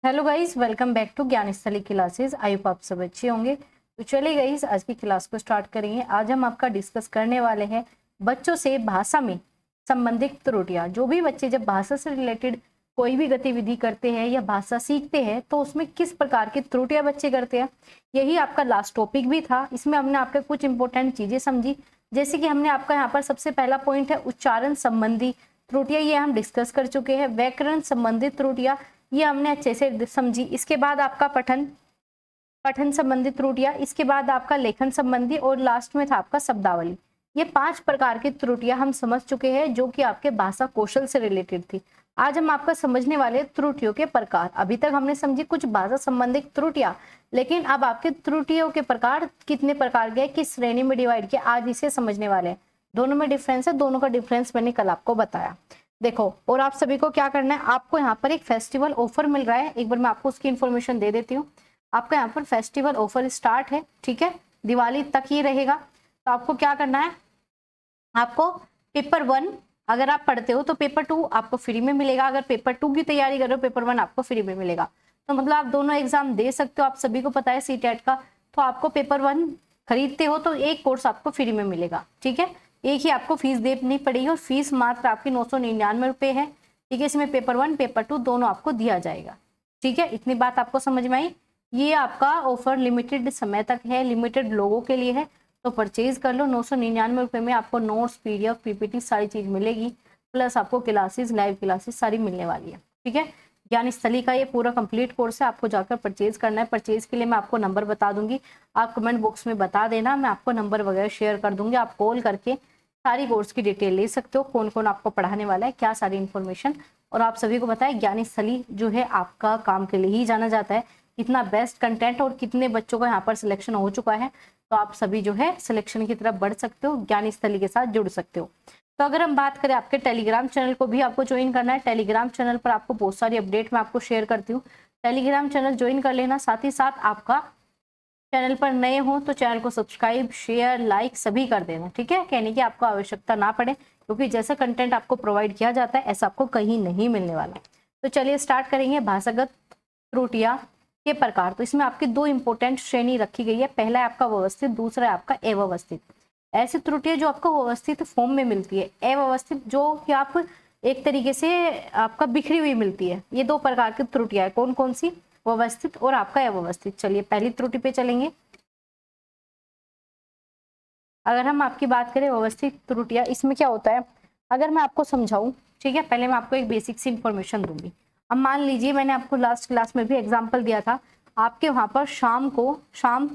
Hello guys, welcome back to Gyan Sthali classes. I hope आप सब अच्छे होंगे। तो चलिए गाइस, आज की क्लास को स्टार्ट करेंगे। आज हम आपका डिस्कस करने वाले हैं बच्चों से भाषा में संबंधित त्रुटियां। जो भी बच्चे जब भाषा से रिलेटेड कोई भी गतिविधि करते हैं या भाषा सीखते हैं तो उसमें किस प्रकार की त्रुटियां बच्चे करते हैं, यही आपका लास्ट टॉपिक भी था। इसमें हमने आपके कुछ इंपॉर्टेंट चीजें समझी, जैसे कि हमने आपका यहाँ पर सबसे पहला पॉइंट है उच्चारण संबंधी त्रुटियां, ये हम डिस्कस कर चुके हैं। व्याकरण संबंधित त्रुटियां, ये हमने अच्छे से समझी। इसके बाद आपका पठन पठन संबंधित त्रुटियां, इसके बाद आपका लेखन संबंधी, और लास्ट में था आपका शब्दावली। ये 5 प्रकार की त्रुटियां हम समझ चुके हैं जो कि आपके भाषा कौशल से रिलेटेड थी। आज हम आपका समझने वाले त्रुटियों के प्रकार। अभी तक हमने समझी कुछ भाषा संबंधित त्रुटियां, लेकिन अब आपके त्रुटियों के प्रकार कितने प्रकार के, किस श्रेणी में डिवाइड किया, आज इसे समझने वाले हैं। दोनों में डिफरेंस है, दोनों का डिफरेंस मैंने कल आपको बताया। देखो, और आप सभी को क्या करना है, आपको यहाँ पर एक फेस्टिवल ऑफर मिल रहा है। एक बार मैं आपको उसकी इन्फॉर्मेशन दे देती हूँ। आपका यहाँ पर फेस्टिवल ऑफर स्टार्ट है, ठीक है, दिवाली तक ही रहेगा। तो आपको क्या करना है, आपको पेपर 1 अगर आप पढ़ते हो तो पेपर 2 आपको फ्री में मिलेगा। अगर पेपर 2 की तैयारी कर रहे हो, पेपर 1 आपको फ्री में मिलेगा। तो मतलब आप दोनों एग्जाम दे सकते हो। आप सभी को पता है सीटेट का, तो आपको पेपर 1 खरीदते हो तो एक कोर्स आपको फ्री में मिलेगा, ठीक है। एक ही आपको फीस देनी पड़ेगी और फीस मात्र आपकी 999 रुपये है, ठीक है। इसमें पेपर 1 पेपर 2 दोनों आपको दिया जाएगा, ठीक है। इतनी बात आपको समझ में आई। ये आपका ऑफर लिमिटेड समय तक है, लिमिटेड लोगों के लिए है, तो परचेज कर लो। 999 रुपये में आपको नोट्स, पीडीएफ, पीपीटी सारी चीज मिलेगी, प्लस आपको क्लासेस, लाइव क्लासेस सारी मिलने वाली है, ठीक है। ज्ञान स्थली का ये पूरा कंप्लीट कोर्स है, आपको जाकर परचेज करना है। परचेज के लिए मैं आपको नंबर बता दूंगी, आप कमेंट बॉक्स में बता देना, मैं आपको नंबर वगैरह शेयर कर दूंगी। आप कॉल करके सारी कोर्स की डिटेल ले सकते हो, कौन कौन आपको पढ़ाने वाला है, क्या सारी इन्फॉर्मेशन। और आप सभी को पता है ज्ञान स्थली जो है आपका काम के लिए ही जाना जाता है। कितना बेस्ट कंटेंट और कितने बच्चों का यहाँ पर सिलेक्शन हो चुका है, तो आप सभी जो है सिलेक्शन की तरफ बढ़ सकते हो, ज्ञान स्थली के साथ जुड़ सकते हो। तो अगर हम बात करें आपके टेलीग्राम चैनल को भी आपको ज्वाइन करना है। टेलीग्राम चैनल पर आपको बहुत सारी अपडेट मैं आपको शेयर करती हूँ, टेलीग्राम चैनल ज्वाइन कर लेना। साथ ही साथ आपका चैनल पर नए हो तो चैनल को सब्सक्राइब, शेयर, लाइक सभी कर देना, ठीक है। कहने की आपको आवश्यकता ना पड़े, क्योंकि जैसा कंटेंट आपको प्रोवाइड किया जाता है ऐसा आपको कहीं नहीं मिलने वाला। तो चलिए स्टार्ट करेंगे भाषागत त्रुटियां के प्रकार। तो इसमें आपकी 2 इंपॉर्टेंट श्रेणी रखी गई है। पहला है आपका व्यवस्थित, दूसरा है आपका अव्यवस्थित। ऐसी त्रुटियां जो आपको व्यवस्थित फॉर्म में मिलती है, अव्यवस्थित जो कि आप एक तरीके से आपका बिखरी हुई मिलती है। ये 2 प्रकार की त्रुटियां है, कौन कौन सी, व्यवस्थित और आपका अव्यवस्थित। चलिए पहली त्रुटि पे चलेंगे। अगर हम आपकी बात करें व्यवस्थित त्रुटियां, इसमें क्या होता है, अगर मैं आपको समझाऊं, ठीक है, पहले मैं आपको एक बेसिक सी इंफॉर्मेशन दूंगी। अब मान लीजिए मैंने आपको लास्ट क्लास में भी एग्जांपल दिया था, आपके वहां पर शाम को, शाम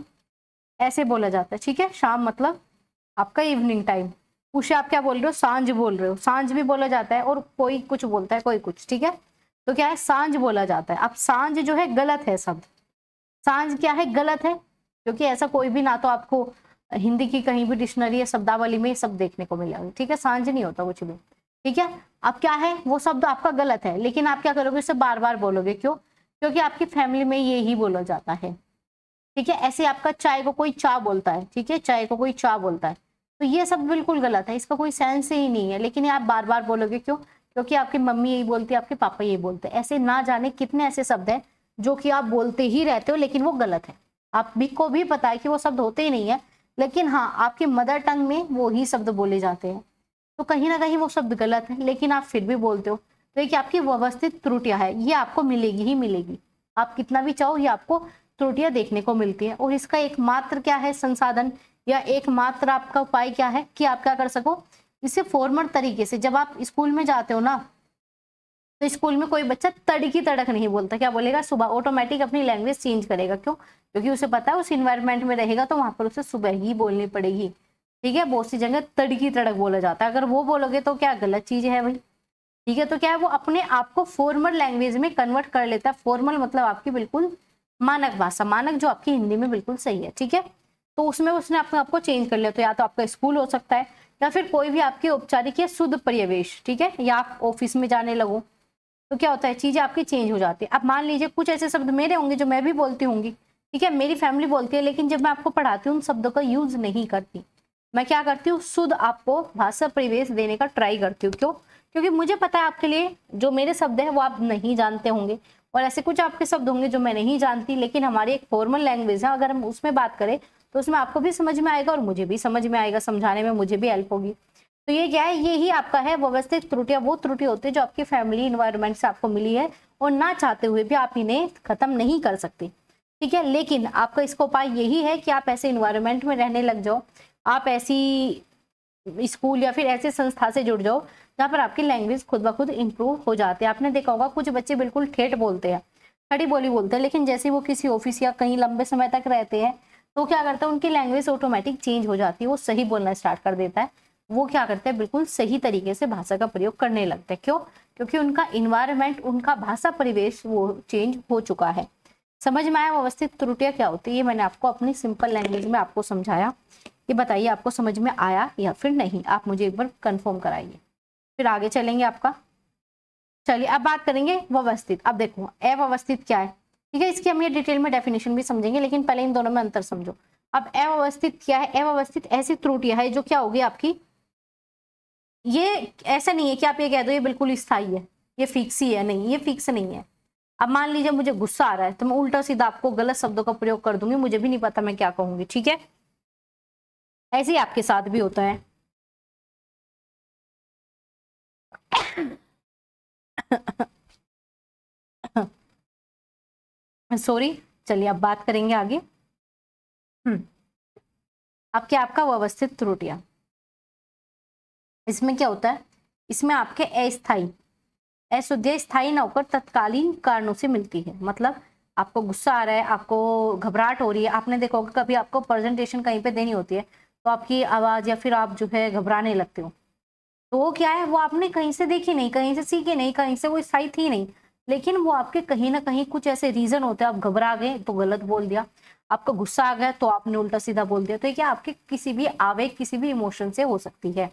ऐसे बोला जाता है, ठीक है। शाम मतलब आपका इवनिंग टाइम, उसे आप क्या बोल रहे हो, सांझ बोल रहे हो। सांझ भी बोला जाता है और कोई कुछ बोलता है, कोई कुछ, ठीक है। तो क्या है, सांझ बोला जाता है। अब सांझ जो है गलत है शब्द, सांझ क्या है, गलत है, क्योंकि ऐसा कोई भी ना तो आपको हिंदी की कहीं भी डिक्शनरी या शब्दावली में सब देखने को मिलेगा, ठीक है। सांझ नहीं होता कुछ भी, ठीक है। अब क्या है, वो शब्द आपका गलत है, लेकिन आप क्या करोगे, इसे बार बार बोलोगे। क्यों, क्योंकि आपकी फैमिली में ये ही बोला जाता है, ठीक है। ऐसे आपका चाय को कोई चा बोलता है, ठीक है, चाय को कोई चा बोलता है, तो ये सब बिल्कुल गलत है, इसका कोई सेंस ही नहीं है, लेकिन आप बार बार बोलोगे। क्यों, क्योंकि आपकी मम्मी यही बोलती है, आपके पापा यही बोलते हैं। ऐसे ना जाने कितने ऐसे शब्द हैं जो कि आप बोलते ही रहते हो लेकिन वो गलत है। आप भी को भी पता है कि वो शब्द होते ही नहीं है, लेकिन हाँ आपकी मदर टंग में वो ही शब्द बोले जाते हैं, तो कहीं ना कहीं वो शब्द गलत है, लेकिन आप फिर भी बोलते हो। तो ये आपकी व्यवस्थित त्रुटियां है, ये आपको मिलेगी ही मिलेगी। आप कितना भी चाहो, ये आपको त्रुटियां देखने को मिलती है। और इसका एकमात्र क्या है संसाधन, या एकमात्र आपका उपाय क्या है कि आप क्या कर सको, इसे फॉर्मल तरीके से। जब आप स्कूल में जाते हो ना, तो स्कूल में कोई बच्चा तड़की तड़क नहीं बोलता, क्या बोलेगा, सुबह ऑटोमेटिक अपनी लैंग्वेज चेंज करेगा। क्यों, क्योंकि उसे पता है उस इन्वायरमेंट में रहेगा तो वहां पर उसे सुबह ही बोलनी पड़ेगी, ठीक है। बहुत सी जगह तड़की तड़क बोला जाता है, अगर वो बोलोगे तो क्या गलत चीज है भाई, ठीक है। तो क्या है, वो अपने आप को फॉर्मल लैंग्वेज में कन्वर्ट कर लेता है। फॉर्मल मतलब आपकी बिल्कुल मानक भाषा, मानक जो आपकी हिंदी में बिल्कुल सही है, ठीक है। तो उसमें उसने अपने आप को चेंज कर लिया। तो या तो आपका स्कूल हो सकता है, या फिर कोई भी आपकी औपचारिक या शुद्ध परिवेश, ठीक है, या आप ऑफिस में जाने लगो, तो क्या होता है, चीजें आपकी चेंज हो जाती है। अब मान लीजिए कुछ ऐसे शब्द मेरे होंगे जो मैं भी बोलती होंगी, ठीक है, मेरी फैमिली बोलती है, लेकिन जब मैं आपको पढ़ाती हूँ उन शब्दों का यूज नहीं करती। मैं क्या करती हूँ, शुद्ध आपको भाषा परिवेश देने का ट्राई करती हूँ। क्यों, क्योंकि मुझे पता है आपके लिए जो मेरे शब्द है वो आप नहीं जानते होंगे, और ऐसे कुछ आपके शब्द होंगे जो मैं नहीं जानती, लेकिन हमारी एक फॉर्मल लैंग्वेज है, अगर हम उसमें बात करें तो उसमें आपको भी समझ में आएगा और मुझे भी समझ में आएगा, समझाने में मुझे भी हेल्प होगी। तो ये क्या है, ये ही आपका है व्यवस्थित त्रुटियां। वो त्रुटि होती है जो आपकी फैमिली इन्वायरमेंट से आपको मिली है और ना चाहते हुए भी आप इन्हें खत्म नहीं कर सकते, ठीक है। लेकिन आपका इसका उपाय यही है कि आप ऐसे इन्वायरमेंट में रहने लग जाओ, आप ऐसी स्कूल या फिर ऐसे संस्था से जुड़ जाओ जहाँ पर आपकी लैंग्वेज खुद ब खुद इंप्रूव हो जाती है। आपने देखा होगा कुछ बच्चे बिल्कुल ठेठ बोलते हैं, खड़ी बोली बोलते हैं, लेकिन जैसे वो किसी ऑफिस या कहीं लंबे समय तक रहते हैं तो क्या करता है, उनकी लैंग्वेज ऑटोमेटिक चेंज हो जाती है, वो सही बोलना स्टार्ट कर देता है। वो क्या करते हैं, बिल्कुल सही तरीके से भाषा का प्रयोग करने लगते हैं। क्यों? क्योंकि उनका इन्वायरमेंट, उनका भाषा परिवेश वो चेंज हो चुका है। समझ में आया व्यवस्थित त्रुटियां क्या होती है? ये मैंने आपको अपनी सिंपल लैंग्वेज में आपको समझाया। ये बताइए आपको समझ में आया या फिर नहीं, आप मुझे एक बार कंफर्म कराइए, फिर आगे चलेंगे आपका। चलिए अब बात करेंगे व्यवस्थित। अब देखो अव्यवस्थित क्या है, ठीक है, इसकी हम ये डिटेल में डेफिनेशन भी समझेंगे, लेकिन पहले इन दोनों में अंतर समझो। अब अव्यवस्थित क्या है? अव्यवस्थित ऐसी त्रुटियां है जो क्या होगी आपकी, ये ऐसा नहीं है कि आप ये कह दो ये बिल्कुल स्थायी है, ये फिक्स ही है, नहीं, ये फिक्स नहीं है। अब मान लीजिए मुझे गुस्सा आ रहा है तो मैं उल्टा सीधा आपको गलत शब्दों का प्रयोग कर दूंगी, मुझे भी नहीं पता मैं क्या कहूंगी, ठीक है। ऐसे ही आपके साथ भी होता है। सॉरी, चलिए अब बात करेंगे आगे। अब क्या आपका व्यवस्थित त्रुटियां, इसमें क्या होता है, इसमें आपके अस्थायी अशुद्ध स्थायी ना होकर तत्कालीन कारणों से मिलती है। मतलब आपको गुस्सा आ रहा है, आपको घबराहट हो रही है, आपने देखा होगा कभी आपको प्रेजेंटेशन कहीं पे देनी होती है तो आपकी आवाज या फिर आप जो है घबराने लगते हो, तो वो क्या है, वो आपने कहीं से देखी नहीं, कहीं से सीखी नहीं, कहीं से वो स्थायी थी नहीं, लेकिन वो आपके कहीं ना कहीं कुछ ऐसे रीजन होते हैं। आप घबरा गए तो गलत बोल दिया, आपको गुस्सा आ गया तो आपने उल्टा सीधा बोल दिया। तो ये क्या आपके किसी भी आवेग, किसी भी इमोशन से हो सकती है।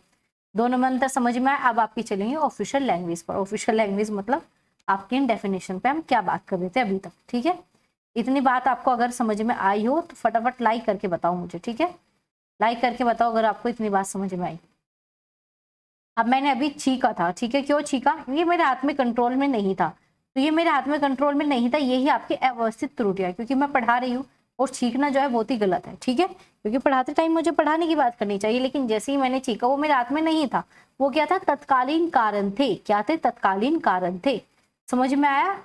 दोनों में अंतर समझ में आए? अब आपकी चलेंगे ऑफिशियल लैंग्वेज पर। ऑफिशियल लैंग्वेज मतलब आपके इन डेफिनेशन पे हम क्या बात कर रहे थे अभी तक, ठीक है। इतनी बात आपको अगर समझ में आई हो तो फटाफट लाइक करके बताओ मुझे, ठीक है। लाइक करके बताओ अगर आपको इतनी बात समझ में आई। अब मैंने अभी छीका था, ठीक है, क्यों छीका? ये मेरे हाथ में कंट्रोल में नहीं था, तो ये मेरे हाथ में कंट्रोल में नहीं था, यही आपकी अव्यवस्थित त्रुटियां, क्योंकि मैं पढ़ा रही हूँ और छीकना जो है बहुत ही गलत है, ठीक है। क्योंकि पढ़ाते टाइम मुझे पढ़ाने की बात करनी चाहिए, लेकिन जैसे ही मैंने छीका वो मेरे हाथ में नहीं था। वो क्या था? तत्कालीन कारण थे। क्या थे? तत्कालीन कारण थे। समझ में आया?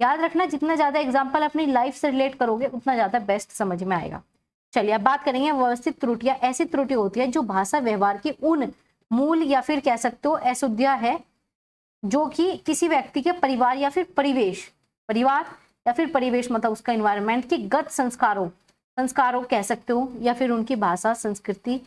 याद रखना, जितना ज्यादा एग्जाम्पल अपनी लाइफ से रिलेट करोगे उतना ज्यादा बेस्ट समझ में आएगा। चलिए अब बात करेंगे व्यवस्थित त्रुटियां। ऐसी त्रुटि होती है जो भाषा व्यवहार की उन मूल या फिर कह सकते हो अशुद्धियां है जो कि किसी व्यक्ति के परिवार या फिर परिवेश, परिवार या फिर परिवेश मतलब उसका इन्वायरमेंट की गत संस्कारों, संस्कारों कह सकते हो, या फिर उनकी भाषा, संस्कृति,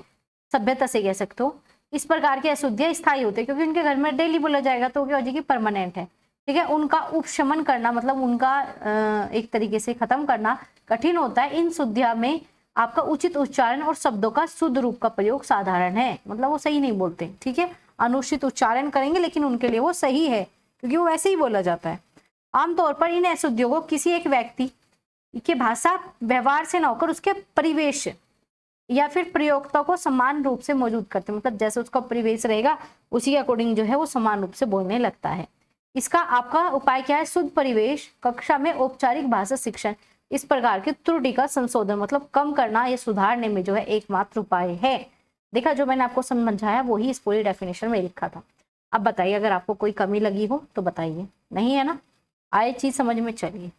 सभ्यता से कह सकते हो। इस प्रकार की अशुद्धियां स्थायी होती है क्योंकि उनके घर में डेली बोला जाएगा तो क्या हो जाएगी, परमानेंट है, ठीक है। उनका उपशमन करना मतलब उनका एक तरीके से खत्म करना कठिन होता है। इन शुद्धियां में आपका उचित उच्चारण और शब्दों का शुद्ध रूप का प्रयोग साधारण है, मतलब वो सही नहीं बोलते, ठीक है। अनुचित उच्चारण करेंगे लेकिन उनके लिए वो सही है क्योंकि वो वैसे ही बोला जाता है। आमतौर पर इन अशुद्धियों को किसी एक व्यक्ति के भाषा व्यवहार से न होकर उसके परिवेश या फिर प्रयोक्ता को समान रूप से मौजूद करते हैं, मतलब जैसे उसका परिवेश रहेगा उसी के अकॉर्डिंग जो है वो समान रूप से बोलने लगता है। इसका आपका उपाय क्या है? शुद्ध परिवेश, कक्षा में औपचारिक भाषा शिक्षण, इस प्रकार की त्रुटि का संशोधन मतलब कम करना या सुधारने में जो है एकमात्र उपाय है। देखा, जो मैंने आपको समझाया वही इस पूरी डेफिनेशन में लिखा था। अब बताइए अगर आपको कोई कमी लगी हो तो बताइए, नहीं है ना? आए चीज समझ में? चलिए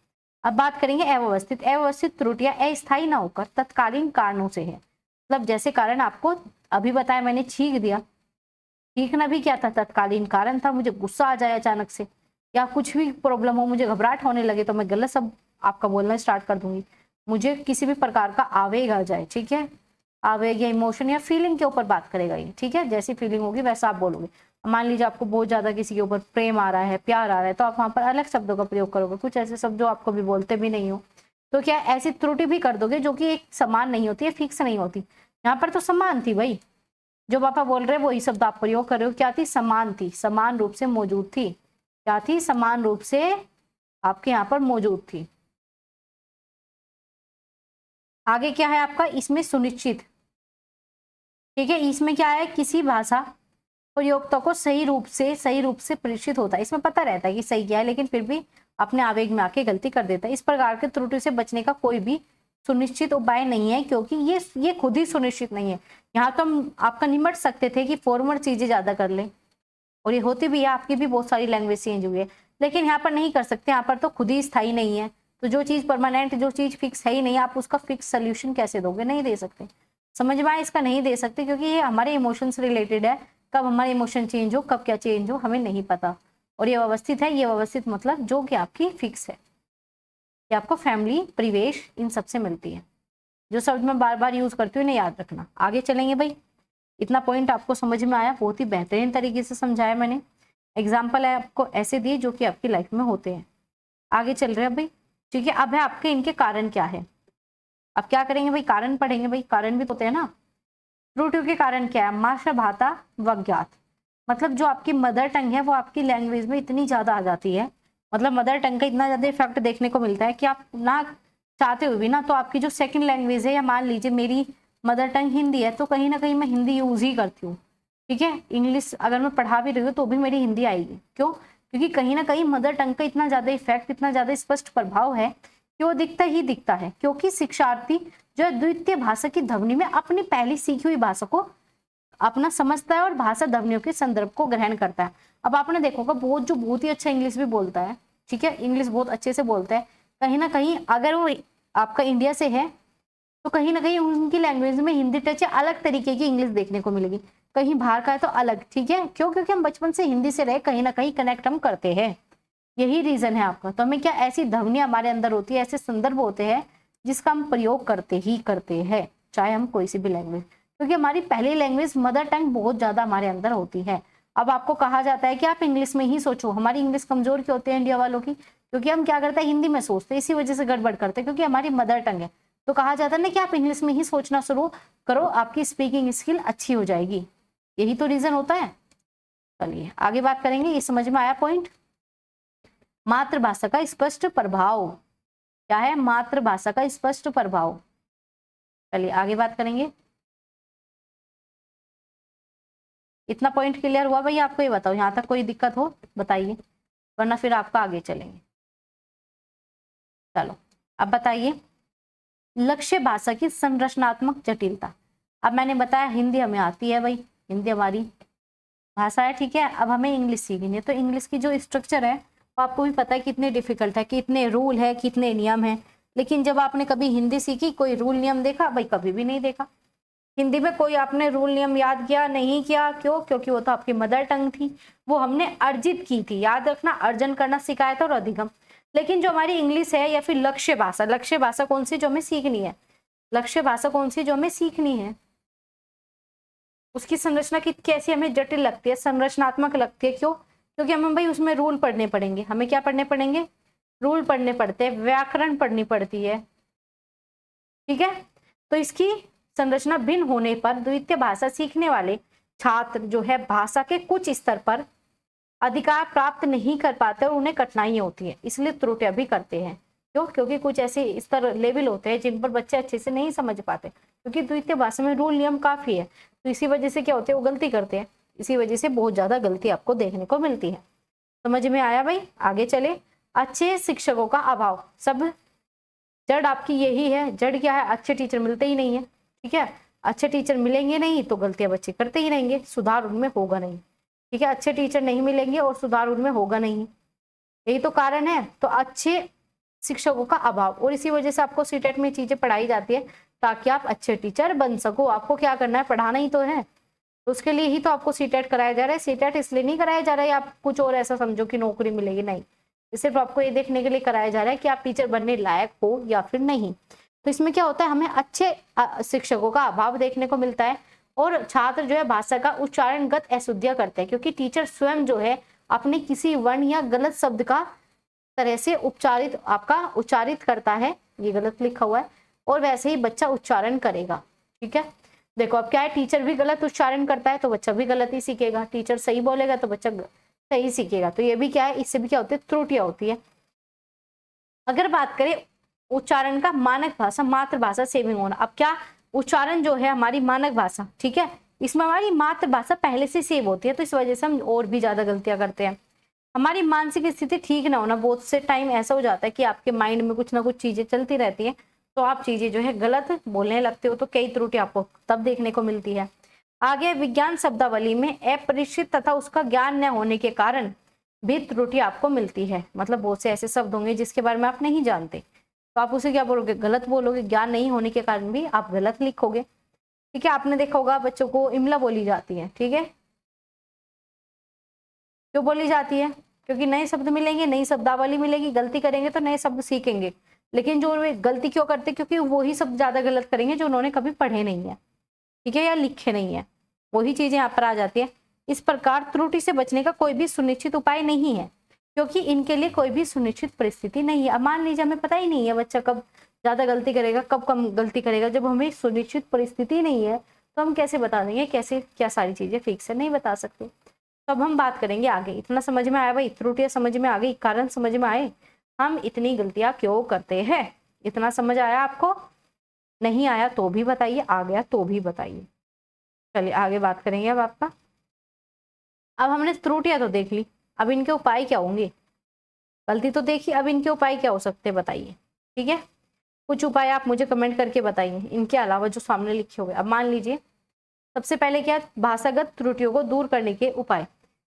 अब बात करेंगे अव्यवस्थित। अव्यवस्थित त्रुटियां अस्थायी ना होकर तत्कालीन कारणों से है, मतलब जैसे कारण आपको अभी बताया, मैंने छींक दिया, छींकना भी क्या था? तत्कालीन कारण था। मुझे गुस्सा आ जाए अचानक से या कुछ भी प्रॉब्लम हो, मुझे घबराहट होने लगे तो मैं गलत सब आपका बोलना स्टार्ट कर दूंगी। मुझे किसी भी प्रकार का आवेग आ जाए, ठीक है, आवेग या इमोशन या फीलिंग के ऊपर बात करेगा ये, ठीक है। जैसी फीलिंग होगी वैसा आप बोलोगे। मान लीजिए आपको बहुत ज्यादा किसी के ऊपर प्रेम आ रहा है, प्यार आ रहा है, तो आप वहां पर अलग शब्दों का प्रयोग करोगे, कुछ ऐसे शब्द जो आपको भी बोलते भी नहीं हो। तो क्या ऐसी त्रुटि भी कर दोगे जो कि एक समान नहीं होती है, फिक्स नहीं होती। यहाँ पर तो समान थी भाई, जो पापा बोल रहे हैं वही शब्द आप प्रयोग कर रहे हो। क्या थी? समान थी, समान रूप से मौजूद थी। क्या थी? समान रूप से आपके यहाँ पर मौजूद थी। आगे क्या है आपका? इसमें सुनिश्चित, ठीक है। इसमें क्या है? किसी भाषा प्रयोक्ता को सही रूप से प्रेषित होता है। इसमें पता रहता है कि सही क्या है, लेकिन फिर भी अपने आवेग में आके गलती कर देता है। इस प्रकार के त्रुटि से बचने का कोई भी सुनिश्चित उपाय नहीं है, क्योंकि ये खुद ही सुनिश्चित नहीं है। यहाँ तो हम आपका निमट सकते थे कि फॉर्मल चीजें ज्यादा कर लें, और ये होती भी है, आपकी भी बहुत सारी लैंग्वेज चेंज हुई है, लेकिन यहाँ पर नहीं कर सकते। यहाँ पर तो खुद ही स्थायी नहीं है, तो जो चीज परमानेंट, जो चीज फिक्स है ही नहीं, आप उसका फिक्स सोल्यूशन कैसे दोगे? नहीं दे सकते। समझ में आया? इसका नहीं दे सकते, क्योंकि ये हमारे इमोशन से रिलेटेड है। कब हमारे इमोशन चेंज हो, कब क्या चेंज हो, हमें नहीं पता। और ये व्यवस्थित है, ये व्यवस्थित मतलब जो कि आपकी फिक्स है, ये आपको फैमिली, परिवेश, इन सबसे मिलती है। जो शब्द मैं बार बार यूज करती हूँ इन्हें याद रखना। आगे चलेंगे भाई। इतना पॉइंट आपको समझ में आया? बहुत ही बेहतरीन तरीके से समझाया मैंने। एग्जाम्पल है आपको ऐसे दिए जो कि आपकी लाइफ में होते हैं। आगे चल रहे हैं भाई, ठीक है। अब है आपके इनके कारण क्या है। अब क्या करेंगे भाई? कारण पढ़ेंगे भाई, कारण भी तो होते हैं ना। त्रुटियों के कारण क्या है? मातृभाषा वज्ञात, मतलब जो आपकी मदर टंग है वो आपकी लैंग्वेज में इतनी ज्यादा आ जाती है, मतलब मदर टंग का इतना ज्यादा इफेक्ट देखने को मिलता है कि आप ना चाहते हुए भी ना, तो आपकी जो सेकंड लैंग्वेज है, या मान लीजिए मेरी मदर टंग हिंदी है, तो कहीं ना कहीं मैं हिंदी यूज ही करती हूँ, ठीक है। इंग्लिश अगर मैं पढ़ा भी रही हूँ तो भी मेरी हिंदी आएगी। क्यों? क्योंकि कहीं ना कहीं मदर टंग का इतना ज्यादा इफेक्ट, इतना ज्यादा स्पष्ट प्रभाव है कि वो दिखता ही दिखता है। क्योंकि शिक्षार्थी जो है द्वितीय भाषा की ध्वनि में अपनी पहली सीखी हुई भाषा को अपना समझता है और भाषा ध्वनियों के संदर्भ को ग्रहण करता है। अब आपने देखोगा बहुत ही अच्छा इंग्लिश भी बोलता है, ठीक है, इंग्लिश बहुत अच्छे से बोलता है, कहीं ना कहीं अगर वो आपका इंडिया से है तो कहीं ना कहीं उनकी लैंग्वेज में हिंदी टच या अलग तरीके की इंग्लिश देखने को मिलेगी। कहीं बाहर का है तो अलग, ठीक है। क्यों? क्योंकि हम बचपन से हिंदी से रहे, कहीं ना कहीं कनेक्ट हम करते हैं, यही रीजन है आपका। तो हमें क्या, ऐसी ध्वनियां हमारे अंदर होती है, ऐसे संदर्भ होते हैं जिसका हम प्रयोग करते ही करते हैं, चाहे हम कोई सी भी लैंग्वेज, क्योंकि हमारी पहली लैंग्वेज मदर टंग बहुत ज्यादा हमारे अंदर होती है। अब आपको कहा जाता है कि आप इंग्लिश में ही सोचो। हमारी इंग्लिश कमजोर क्यों होती है इंडिया वालों की? क्योंकि हम क्या करते हैं, हिंदी में सोचते हैं, इसी वजह से गड़बड़ करते हैं, क्योंकि हमारी मदर टंग है। तो कहा जाता है ना कि आप इंग्लिश में ही सोचना शुरू करो, आपकी स्पीकिंग स्किल अच्छी हो जाएगी, यही तो रीजन होता है। चलिए आगे बात करेंगे। ये समझ में आया पॉइंट? मातृभाषा का स्पष्ट प्रभाव क्या है? मातृभाषा का स्पष्ट प्रभाव। चलिए आगे बात करेंगे। इतना पॉइंट क्लियर हुआ भाई आपको? ये बताओ, यहाँ तक कोई दिक्कत हो बताइए, वरना फिर आपका आगे चलेंगे। चलो अब बताइए, लक्ष्य भाषा की संरचनात्मक जटिलता। अब मैंने बताया हिंदी हमें आती है भाई, हिंदी हमारी भाषा है, ठीक है। अब हमें इंग्लिश सीखनी है, तो इंग्लिश की जो स्ट्रक्चर है वो आपको भी पता है कितने डिफिकल्ट है, कितने रूल है, कितने नियम है। लेकिन जब आपने कभी हिंदी सीखी, कोई रूल नियम देखा भाई? कभी भी नहीं देखा। हिंदी में कोई आपने रूल नियम याद किया? नहीं किया। क्यों? क्योंकि वो तो आपकी मदर टंग थी, वो हमने अर्जित की थी। याद रखना, अर्जन करना सिखाया था, और अधिगम। लेकिन जो हमारी इंग्लिश है या फिर लक्ष्य भाषा कौन सी जो हमें सीखनी है? लक्ष्य भाषा कौन सी जो हमें सीखनी है? उसकी संरचना की कैसी हमें जटिल लगती है, संरचनात्मक लगती है। क्यों? क्योंकि हमें भाई उसमें रूल पढ़ने पड़ेंगे। हमें क्या पढ़ने पड़ेंगे? रूल पढ़ने पड़ते हैं, व्याकरण पढ़नी पड़ती है, ठीक है। तो इसकी संरचना भिन्न होने पर द्वितीय भाषा सीखने वाले छात्र जो है भाषा के कुछ स्तर पर अधिकार प्राप्त नहीं कर पाते और उन्हें कठिनाइयां होती है, इसलिए त्रुटियां भी करते हैं। क्यों? क्योंकि कुछ ऐसे स्तर लेवल होते हैं जिन पर बच्चे अच्छे से नहीं समझ पाते, क्योंकि द्वितीय भाषा में रूल नियम काफी है। तो इसी वजह से क्या होते हैं, वो गलती करते हैं। इसी वजह से बहुत ज्यादा गलती आपको देखने को मिलती है। समझ में आया भाई? आगे चले। अच्छे शिक्षकों का अभाव, सब जड़ आपकी यही है। जड़ क्या है? अच्छे टीचर मिलते ही नहीं है, ठीक है। अच्छे टीचर मिलेंगे नहीं तो गलतियां बच्चे करते ही रहेंगे, सुधार उनमें होगा नहीं, ठीक है। अच्छे टीचर नहीं मिलेंगे और सुधार उनमें होगा नहीं, यही तो कारण है। तो अच्छे शिक्षकों का अभाव, और इसी वजह से आपको सीटेट में चीजें पढ़ाई जाती है ताकि आप अच्छे टीचर बन सको। आपको क्या करना है? पढ़ाना ही तो है। तो उसके लिए ही तो आपको सीटेट कराया जा रहा है। सीटेट इसलिए नहीं कराया जा रहा है आप कुछ और ऐसा समझो कि नौकरी मिलेगी, नहीं। सिर्फ आपको ये देखने के लिए कराया जा रहा है कि आप टीचर बनने लायक हो या फिर नहीं। तो इसमें क्या होता है, हमें अच्छे शिक्षकों का अभाव देखने को मिलता है, और छात्र जो है भाषा का उच्चारणगत अशुद्धियां करते हैं, क्योंकि टीचर स्वयं जो है अपने किसी वर्ण या गलत शब्द का तरह से उच्चारित करता है, ये गलत लिखा हुआ है, और वैसे ही बच्चा उच्चारण करेगा, ठीक है। देखो अब क्या है, टीचर भी गलत उच्चारण करता है तो बच्चा भी गलत ही सीखेगा, टीचर सही बोलेगा तो बच्चा सही सीखेगा। तो ये भी क्या है, इससे भी क्या होती है, त्रुटियां होती है। अगर बात करें उच्चारण का मानक भाषा मातृभाषा से भी होना, अब क्या उच्चारण जो है हमारी मानक भाषा, ठीक है, इसमें हमारी मातृभाषा पहले से सेव होती है, तो इस वजह से हम और भी ज्यादा गलतियां करते हैं। हमारी मानसिक स्थिति ठीक ना होना, बहुत से टाइम ऐसा हो जाता है कि आपके माइंड में कुछ ना कुछ चीजें चलती रहती है, तो आप चीजें जो है गलत बोलने लगते हो, तो कई त्रुटि आपको तब देखने को मिलती है। आगे विज्ञान शब्दावली में अपरिचित तथा उसका ज्ञान न होने के कारण भी त्रुटि आपको मिलती है। मतलब बहुत से ऐसे शब्द होंगे जिसके बारे में आप नहीं जानते, तो आप उसे क्या बोलोगे, गलत बोलोगे। ज्ञान नहीं होने के कारण भी आप गलत लिखोगे। ठीक है, आपने देखा होगा बच्चों को इमला बोली जाती है, ठीक है, क्यों बोली जाती है? क्योंकि नए शब्द मिलेंगे, नई शब्दावली मिलेगी, गलती करेंगे तो नए शब्द सीखेंगे। लेकिन जो वे गलती क्यों करते, क्योंकि वही शब्द ज्यादा गलत करेंगे जो उन्होंने कभी पढ़े नहीं है, ठीक है, या लिखे नहीं है, वही चीजें यहाँ पर आ जाती है। इस प्रकार त्रुटि से बचने का कोई भी सुनिश्चित उपाय नहीं है, क्योंकि इनके लिए कोई भी सुनिश्चित परिस्थिति नहीं है। अब मान लीजिए हमें पता ही नहीं है बच्चा कब ज्यादा गलती करेगा, कब कम गलती करेगा, जब हमें सुनिश्चित परिस्थिति नहीं है तो हम कैसे बता देंगे, कैसे क्या सारी चीजें फिक्स है, नहीं बता सकते। तो अब हम बात करेंगे आगे। इतना समझ में आया भाई, त्रुटियां समझ में आ गई, कारण समझ में आए, हम इतनी गलतियां क्यों करते हैं, इतना समझ आया आपको? नहीं आया तो भी बताइए, आ गया तो भी बताइए। चलिए आगे बात करेंगे अब आपका। अब हमने त्रुटियां तो देख ली, अब इनके उपाय क्या होंगे? गलती तो देखी, अब इनके उपाय क्या हो सकते हैं बताइए। ठीक है, कुछ उपाय आप मुझे कमेंट करके बताइए इनके अलावा जो सामने लिखे हुए। अब मान लीजिए सबसे पहले क्या, भाषागत त्रुटियों को दूर करने के उपाय।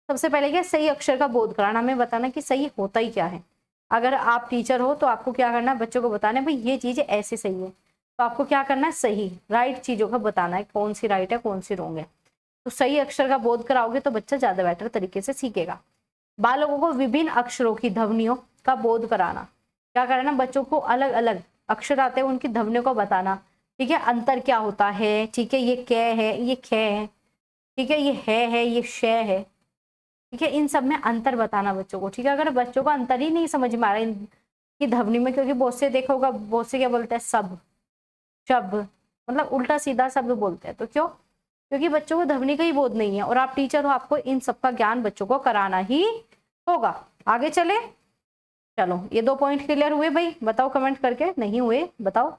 सबसे पहले क्या, सही अक्षर का बोध कराना, हमें बताना कि सही होता ही क्या है। अगर आप टीचर हो तो आपको क्या करना है, बच्चों को बताना है भाई ये चीज ऐसे सही है, तो आपको क्या करना है, सही राइट चीजों का बताना है, कौन सी राइट है कौन सी रॉन्ग है। तो सही अक्षर का बोध कराओगे तो बच्चा ज्यादा बेटर तरीके से सीखेगा। बालकों को विभिन्न अक्षरों की ध्वनियों का बोध कराना, क्या करना, बच्चों को अलग अलग अक्षर आते हैं उनकी ध्वनियों को बताना। ठीक है, अंतर क्या होता है, ठीक है, ये क है, ये ख है, ठीक है, ये है, ये श है, ठीक है, इन सब में अंतर बताना बच्चों को। ठीक है, अगर बच्चों को अंतर ही नहीं समझ में आ रहा इनकी ध्वनि में, क्योंकि बहुत से देखा होगा, बहुत से क्या बोलते हैं, सब शब्द, मतलब उल्टा सीधा शब्द बोलते हैं। तो क्यों? क्योंकि बच्चों को ध्वनि का ही बोध नहीं है, और आप टीचर हो, आपको इन सब का ज्ञान बच्चों को कराना ही होगा। आगे चले, चलो ये 2 पॉइंट क्लियर हुए भाई, बताओ कमेंट करके, नहीं हुए बताओ,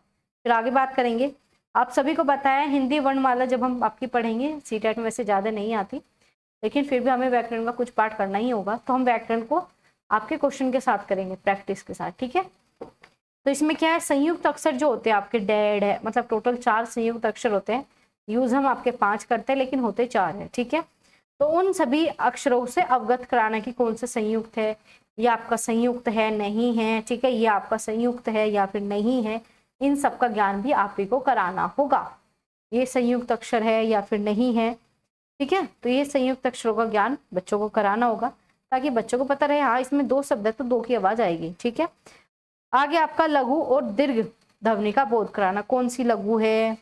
फिर आगे बात करेंगे। आप सभी को बताया हिंदी वर्णमाला जब हम आपकी पढ़ेंगे, सीटेट में वैसे ज्यादा नहीं आती, लेकिन फिर भी हमें व्याकरण का कुछ पार्ट करना ही होगा, तो हम व्याकरण को आपके क्वेश्चन के साथ करेंगे, प्रैक्टिस के साथ। ठीक है, तो इसमें क्या है, संयुक्त अक्षर जो होते हैं आपके डेड है, मतलब टोटल 4 संयुक्त अक्षर होते हैं, यूज हम आपके 5 करते हैं लेकिन होते 4 है। ठीक है, तो उन सभी अक्षरों से अवगत कराना कि कौन से संयुक्त है, ये आपका संयुक्त है नहीं है, ठीक है, ये आपका संयुक्त है या फिर नहीं है, इन सब का ज्ञान भी आप ही को कराना होगा। ये संयुक्त अक्षर है या फिर नहीं है, ठीक है, तो ये संयुक्त अक्षरों का ज्ञान बच्चों को कराना होगा, ताकि बच्चों को पता रहे हाँ इसमें 2 शब्द है तो 2 की आवाज आएगी। ठीक है, आगे आपका लघु और दीर्घ ध्वनि का बोध कराना, कौन सी लघु है,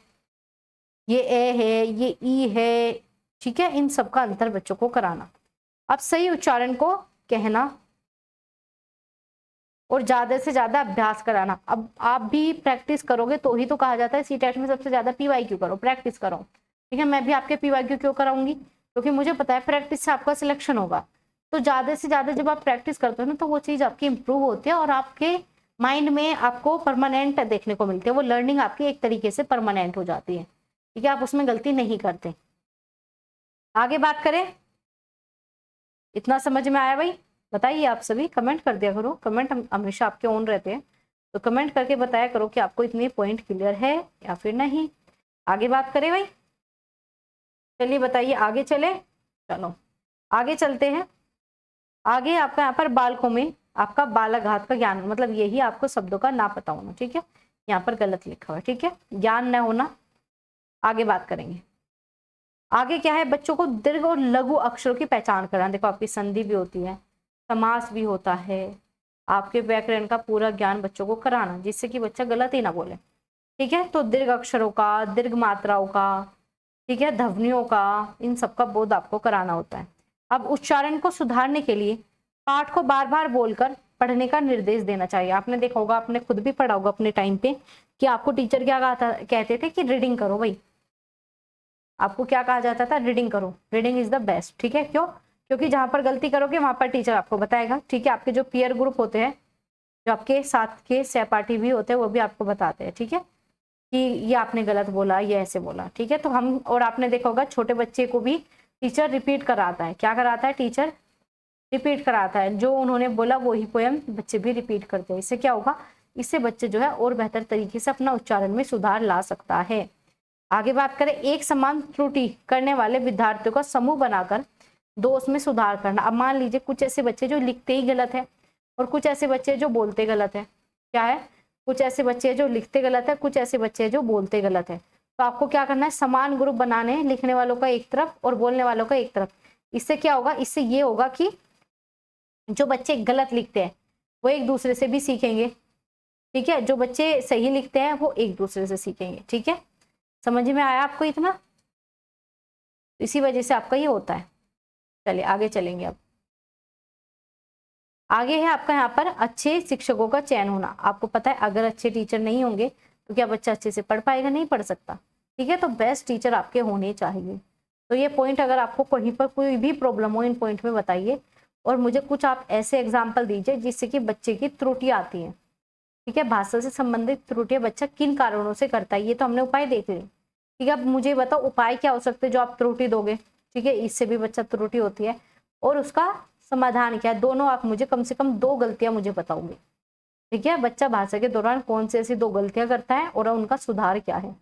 ये ए है, ये ई है, ठीक है, इन सब का अंतर बच्चों को कराना। अब सही उच्चारण को कहना और ज्यादा से ज्यादा अभ्यास कराना। अब आप भी प्रैक्टिस करोगे तो ही तो कहा जाता है सीटेट में सबसे ज्यादा पीवाईक्यू करो, प्रैक्टिस करो। ठीक है, मैं भी आपके पीवाईक्यू क्यों कराऊंगी, क्योंकि मुझे पता है प्रैक्टिस से आपका सिलेक्शन होगा। तो ज्यादा से ज्यादा जब आप प्रैक्टिस करते हो ना, तो वो चीज आपकी इंप्रूव होती है और आपके माइंड में आपको परमानेंट देखने को मिलती है, वो लर्निंग आपकी एक तरीके से परमानेंट हो जाती है। ठीक है, आप उसमें गलती नहीं करते। आगे बात करें, इतना समझ में आया भाई? बताइए, आप सभी कमेंट कर दिया करो, कमेंट हमेशा आपके ऑन रहते हैं, तो कमेंट करके बताया करो कि आपको इतने पॉइंट क्लियर है या फिर नहीं। आगे बात करें भाई, चलिए बताइए, आगे चले, चलो आगे चलते हैं। आगे आपका यहाँ पर बालकों में आपका बालाघात का ज्ञान, मतलब यही आपको शब्दों का ना पता होना। ठीक है, यहाँ पर गलत लिखा हुआ है, ठीक है, ज्ञान न होना। आगे बात करेंगे, आगे क्या है, बच्चों को दीर्घ और लघु अक्षरों की पहचान करना। देखो आपकी संधि भी होती है, समास भी होता है, आपके व्याकरण का पूरा ज्ञान बच्चों को कराना, जिससे कि बच्चा गलत ही ना बोले। ठीक है, तो दीर्घ अक्षरों का, दीर्घ मात्राओं का, ठीक है, ध्वनियों का, इन सब का बोध आपको कराना होता है। अब उच्चारण को सुधारने के लिए पाठ को बार बार बोलकर पढ़ने का निर्देश देना चाहिए। आपने देखा होगा, आपने खुद भी पढ़ा होगा अपने टाइम पे, कि आपको टीचर क्या कहते थे कि रीडिंग करो भाई, आपको क्या कहा जाता था, रीडिंग करो, रीडिंग इज द बेस्ट। ठीक है, क्यों? क्योंकि जहां पर गलती करोगे वहां पर टीचर आपको बताएगा। ठीक है, आपके जो पीयर ग्रुप होते हैं, जो आपके साथ के सहपाठी भी होते हैं, वो भी आपको बताते हैं। ठीक है, कि ये आपने गलत बोला, ये ऐसे बोला, ठीक है। तो हम, और आपने देखा होगा छोटे बच्चे को भी टीचर रिपीट कराता है। क्या कराता है? टीचर रिपीट कराता है। जो उन्होंने बोला वही पोयम बच्चे भी रिपीट करते हैं। इससे क्या होगा? इससे बच्चे जो है और बेहतर तरीके से अपना उच्चारण में सुधार ला सकता है। आगे बात करें, एक समान त्रुटि करने वाले विद्यार्थियों का समूह बनाकर दोष में सुधार करना। अब मान लीजिए कुछ ऐसे बच्चे जो लिखते ही गलत है और कुछ ऐसे बच्चे जो बोलते गलत है। क्या है? कुछ ऐसे बच्चे जो लिखते गलत है, कुछ ऐसे बच्चे जो बोलते गलत है। तो आपको क्या करना है? समान ग्रुप बनाने हैं, लिखने वालों का एक तरफ और बोलने वालों का एक तरफ। इससे क्या होगा? इससे ये होगा कि जो बच्चे गलत लिखते हैं वो एक दूसरे से भी सीखेंगे, ठीक है। जो बच्चे सही लिखते हैं वो एक दूसरे से सीखेंगे, ठीक है। समझ में आया आपको इतना? इसी वजह से आपका ये होता है। चलिए आगे चलेंगे। अब आगे है आपका यहाँ पर अच्छे शिक्षकों का चयन होना। आपको पता है अगर अच्छे टीचर नहीं होंगे तो क्या बच्चा अच्छे से पढ़ पाएगा? नहीं पढ़ सकता, ठीक है। तो बेस्ट टीचर आपके होने चाहिए। तो ये पॉइंट, अगर आपको कहीं पर कोई भी प्रॉब्लम हो, इन पॉइंट में बताइए और मुझे कुछ आप ऐसे एग्जाम्पल दीजिए जिससे कि बच्चे की त्रुटियां आती हैं, ठीक है। भाषा से संबंधित त्रुटियां बच्चा किन कारणों से करता है, ये तो हमने उपाय देख लिए, ठीक है। अब मुझे बताओ उपाय क्या हो सकते हैं जो आप त्रुटि दोगे, ठीक है। इससे भी बच्चा त्रुटि होती है और उसका समाधान क्या है। दोनों आप मुझे कम से कम 2 गलतियां मुझे बताओगे, ठीक है। बच्चा भाषा के दौरान कौन सी ऐसी 2 गलतियां करता है और उनका सुधार क्या है,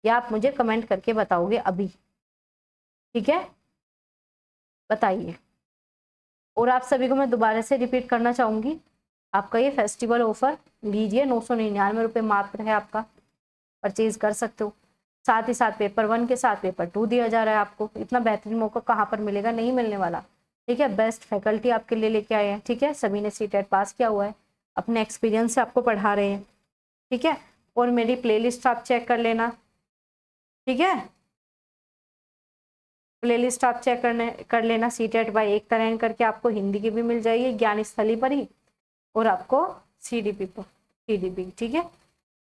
या आप मुझे कमेंट करके बताओगे अभी, ठीक है। बताइए। और आप सभी को मैं दोबारा से रिपीट करना चाहूंगी, आपका ये फेस्टिवल ऑफर लीजिए, 999 रुपये मात्र है आपका, परचेज कर सकते हो। साथ ही साथ पेपर 1 के साथ पेपर 2 दिया जा रहा है आपको। इतना बेहतरीन मौका कहाँ पर मिलेगा? नहीं मिलने वाला, ठीक है। बेस्ट फैकल्टी आपके लिए लेके आए हैं, ठीक है। सभी ने सीटेट पास किया हुआ है, अपने एक्सपीरियंस से आपको पढ़ा रहे हैं, ठीक है। और मेरी प्लेलिस्ट आप चेक कर लेना, ठीक है। प्लेलिस्ट आप चेक कर लेना। सीटेट बाय एकता रैन करके आपको हिंदी की भी मिल जाएगी ज्ञान स्थली पर ही, और आपको सीडीपी पर, सीडीपी, ठीक है।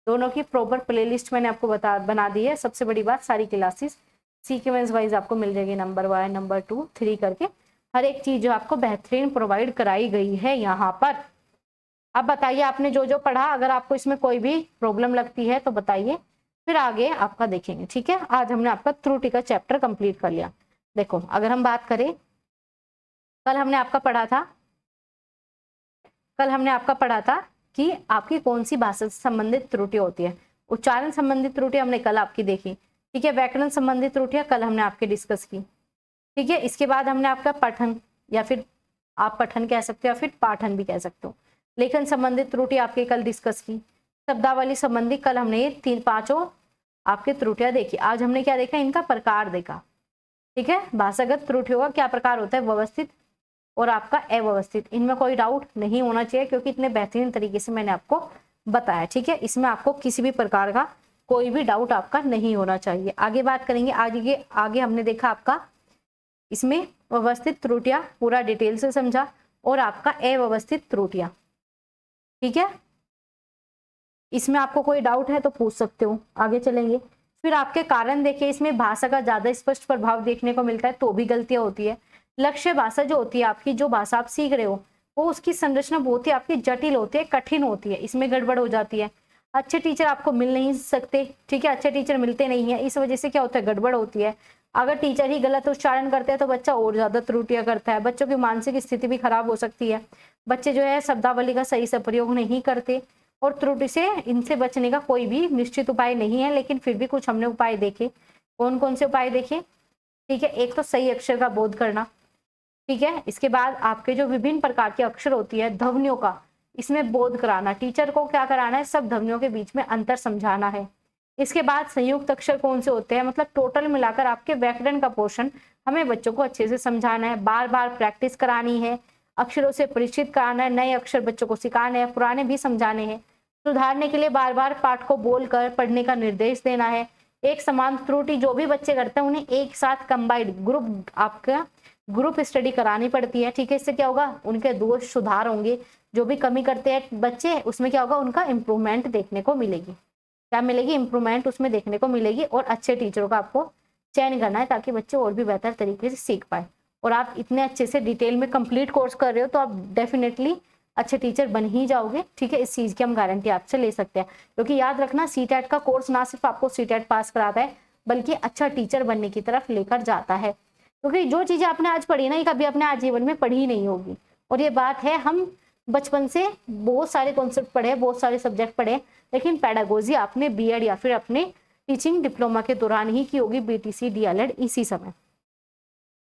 दोनों की प्रॉपर प्लेलिस्ट मैंने आपको बना दी है। सबसे बड़ी बात, सारी क्लासेस सीक्वेंस वाइज आपको मिल जाएगी, नंबर 1, नंबर 2, 3 करके हर एक चीज जो आपको बेहतरीन प्रोवाइड कराई गई है यहाँ पर। अब बताइए आपने जो जो पढ़ा, अगर आपको इसमें कोई भी प्रॉब्लम लगती है तो बताइए, फिर आगे आपका देखेंगे, ठीक है। आज हमने आपका त्रुटि का चैप्टर कंप्लीट कर लिया। देखो अगर हम बात करें, कल हमने आपका पढ़ा था कि आपकी कौन सी भाषा से संबंधित त्रुटि होती है। उच्चारण संबंधित त्रुटि हमने कल आपकी देखी, ठीक है। व्याकरण संबंधित त्रुटियां कल हमने आपके डिस्कस की, ठीक है। इसके बाद हमने आपका पठन, या फिर आप पठन कह सकते हो या फिर पाठन भी कह सकते हो। लेखन संबंधित त्रुटि आपके कल डिस्कस की। शब्दावली संबंधी कल हमने ये 3-5 आपके त्रुटियां देखी। आज हमने क्या देखा? इनका प्रकार देखा, ठीक है। भाषागत त्रुटियों का क्या प्रकार होता है? व्यवस्थित और आपका अव्यवस्थित। इनमें कोई डाउट नहीं होना चाहिए क्योंकि इतने बेहतरीन तरीके से मैंने आपको बताया, ठीक है। इसमें आपको किसी भी प्रकार का कोई भी डाउट आपका नहीं होना चाहिए। आगे बात करेंगे। आगे हमने देखा आपका इसमें व्यवस्थित त्रुटियां पूरा डिटेल से समझा, और आपका अव्यवस्थित त्रुटियां, ठीक है। इसमें आपको कोई डाउट है तो पूछ सकते हो। आगे चलेंगे। फिर आपके कारण देखिए, इसमें भाषा का ज्यादा स्पष्ट प्रभाव देखने को मिलता है तो भी गलतियां होती है। लक्ष्य भाषा जो होती है आपकी, जो भाषा आप सीख रहे हो, वो उसकी संरचना बहुत ही आपकी जटिल होती है, कठिन होती है, इसमें गड़बड़ हो जाती है। अच्छे टीचर आपको मिल नहीं सकते, ठीक है। अच्छे टीचर मिलते नहीं है, इस वजह से क्या होता है? गड़बड़ होती है। अगर टीचर ही गलत उच्चारण करते हैं तो बच्चा और ज्यादा त्रुटियां करता है। बच्चों की मानसिक स्थिति भी खराब हो सकती है। बच्चे जो है शब्दावली का सही से प्रयोग नहीं करते, और त्रुटि से इनसे बचने का कोई भी निश्चित उपाय नहीं है, लेकिन फिर भी कुछ हमने उपाय देखे। कौन कौन से उपाय देखे? ठीक है। एक तो सही अक्षर का बोध करना, ठीक है। इसके बाद आपके जो विभिन्न प्रकार के अक्षर होती है, ध्वनियों का, इसमें बोध कराना। टीचर को क्या कराना है? सब ध्वनियों के बीच में अंतर समझाना है। इसके बाद संयुक्त अक्षर कौन से होते हैं, मतलब टोटल मिलाकर आपके व्याकरण का पोर्शन हमें बच्चों को अच्छे से समझाना है। बार बार प्रैक्टिस करानी है, अक्षरों से परिचित कराना है, नए अक्षर बच्चों को सिखाने हैं, पुराने भी समझाने हैं। सुधारने के लिए बार बार पाठ को बोलकर पढ़ने का निर्देश देना है। एक समान त्रुटि जो भी बच्चे करते हैं उन्हें एक साथ कंबाइंड ग्रुप, आपका ग्रुप स्टडी करानी पड़ती है, ठीक है। इससे क्या होगा? उनके दोष सुधार होंगे। जो भी कमी करते हैं बच्चे, उसमें क्या होगा? उनका इम्प्रूवमेंट देखने को मिलेगी। क्या मिलेगी? इम्प्रूवमेंट उसमें देखने को मिलेगी। और अच्छे टीचरों का आपको चयन करना है ताकि बच्चे और भी बेहतर तरीके से सीख पाए। और आप इतने अच्छे से डिटेल में कंप्लीट कोर्स कर रहे हो तो आप डेफिनेटली अच्छे टीचर बन ही जाओगे, ठीक है। इस चीज की हम गारंटी आपसे ले सकते हैं, क्योंकि याद रखना सीटेट का कोर्स ना सिर्फ आपको सीटेट पास कराता है बल्कि अच्छा टीचर बनने की तरफ लेकर जाता है। क्योंकि जो चीजें आपने आज पढ़ी ना, ये कभी अपने आजीवन में पढ़ी ही नहीं होगी। और ये बात है, हम बचपन से बहुत सारे कॉन्सेप्ट पढ़े, बहुत सारे सब्जेक्ट पढ़े, लेकिन पेडागोजी आपने बीएड या फिर अपने टीचिंग डिप्लोमा के दौरान ही की होगी, बीटीसी डीएलएड इसी समय,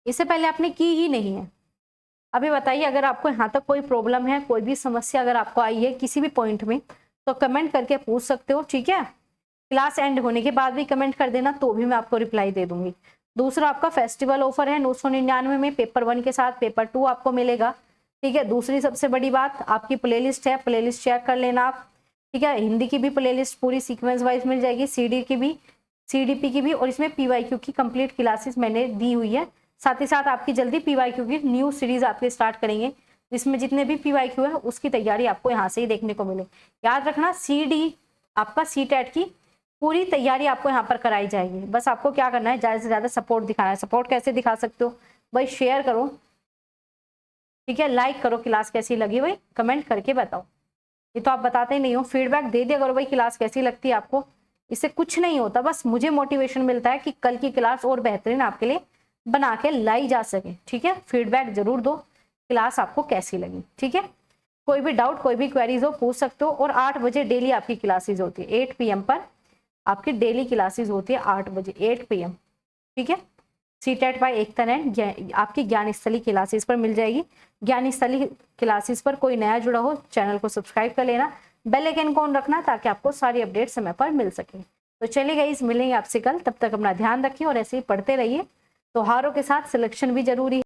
इससे पहले आपने की ही नहीं है। अभी बताइए, अगर आपको यहाँ तक कोई प्रॉब्लम है, कोई भी समस्या अगर आपको आई है किसी भी पॉइंट में, तो कमेंट करके पूछ सकते हो, ठीक है। क्लास एंड होने के बाद भी कमेंट कर देना, तो भी मैं आपको रिप्लाई दे दूंगी। दूसरा, आपका फेस्टिवल ऑफर है 999 में, पेपर 1 के साथ पेपर 2 आपको मिलेगा, ठीक है। दूसरी सबसे बड़ी बात, आपकी प्लेलिस्ट है, प्लेलिस्ट चेक कर लेना आप, ठीक है। हिंदी की भी प्लेलिस्ट पूरी सीक्वेंस वाइज मिल जाएगी, सीडी की भी, सीडीपी की भी, और इसमें पीवाईक्यू की कंप्लीट क्लासेस मैंने दी हुई है। साथ ही साथ आपकी जल्दी पीवाईक्यू की न्यू सीरीज आपके स्टार्ट करेंगे, जिसमें जितने भी पीवाईक्यू है उसकी तैयारी आपको यहाँ से ही देखने को मिले। याद रखना, सीडी आपका सीटेट की पूरी तैयारी आपको यहाँ पर कराई जाएगी। बस आपको क्या करना है, ज्यादा से ज्यादा सपोर्ट दिखाना है। सपोर्ट कैसे दिखा सकते हो भाई? शेयर करो, ठीक है, लाइक करो, क्लास कैसी लगी भाई कमेंट करके बताओ। ये तो आप बताते ही नहीं हो, फीडबैक दे दिया करो भाई, क्लास कैसी लगती है आपको। इससे कुछ नहीं होता, बस मुझे मोटिवेशन मिलता है कि कल की क्लास और बेहतरीन आपके लिए बना के लाई जा सके, ठीक है। फीडबैक जरूर दो, क्लास आपको कैसी लगी, ठीक है। कोई भी डाउट, कोई भी क्वेरीज हो पूछ सकते हो। और 8 बजे डेली आपकी क्लासेज होती है, 8 PM पर आपकी डेली क्लासेज होती है, 8 बजे 8 PM, ठीक है। सीटेट बाय एकता नैन आपकी ज्ञान स्थली क्लासेस पर मिल जाएगी। ज्ञान स्थली क्लासेस पर कोई नया जुड़ा हो, चैनल को सब्सक्राइब कर लेना, बेल आइकन को ऑन रखना, ताकि आपको सारी अपडेट समय पर मिल सके। तो चलिए गाइस, मिलेंगे आपसे कल, तब तक अपना ध्यान रखिए और ऐसे ही पढ़ते रहिए। त्योहारों के साथ सिलेक्शन भी जरूरी है।